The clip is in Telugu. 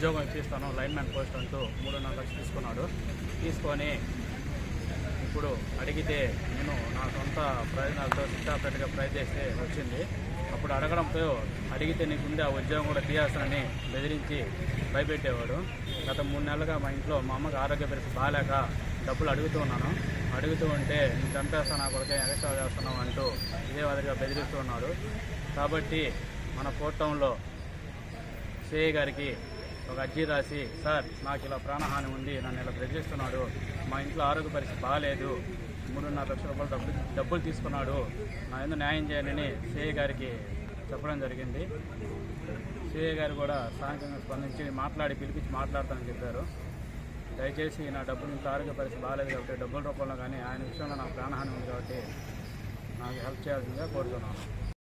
ఉద్యోగం ఇప్పిస్తాను లైన్మ్యాన్ పోస్ట్ అంటూ 3.5 లక్షలు తీసుకున్నాడు. తీసుకొని ఇప్పుడు అడిగితే నేను నా సొంత ప్రయోజనాలతో సిద్ధాపేటగా ప్రయత్నిస్తే వచ్చింది. అప్పుడు అడిగితే నీకుంది ఆ ఉద్యోగం కూడా తీయాల్సనని బెదిరించి భయపెట్టేవాడు. గత 3 నెలలుగా మా ఇంట్లో మా అమ్మకి ఆరోగ్య పరిస్థితి బాగాలేక డబ్బులు అడుగుతూ ఉంటే నేను చంపేస్తాను, నా కొడుకే ఎక్స్ట్రా చేస్తున్నావు అంటూ ఇదే మాదిరిగా బెదిరిస్తూ ఉన్నాడు. కాబట్టి మన ఫోర్ట్ టౌన్లో సిఐ గారికి ఒక అర్జీ రాసి, సార్ నాకు ఇలా ప్రాణహాని ఉంది, నన్ను ఇలా బెదిరిస్తున్నాడు, మా ఇంట్లో ఆరోగ్య పరిస్థితి బాగాలేదు, 3.5 లక్షల రూపాయలు డబ్బులు తీసుకున్నాడు, నా ఎందుకు న్యాయం చేయాలని సిఐ గారికి చెప్పడం జరిగింది. సిఐ గారు కూడా స్థానికంగా స్పందించి పిలిపించి మాట్లాడతానని చెప్పారు. దయచేసి నా డబ్బులు ఇంత ఆరోగ్య పరిస్థితి బాగాలేదు కాబట్టి డబ్బుల రూపంలో కానీ ఆయన విషయంలో నాకు ప్రాణహాని ఉంది కాబట్టి నాకు హెల్ప్ చేయాల్సిందిగా కోరుతున్నాను.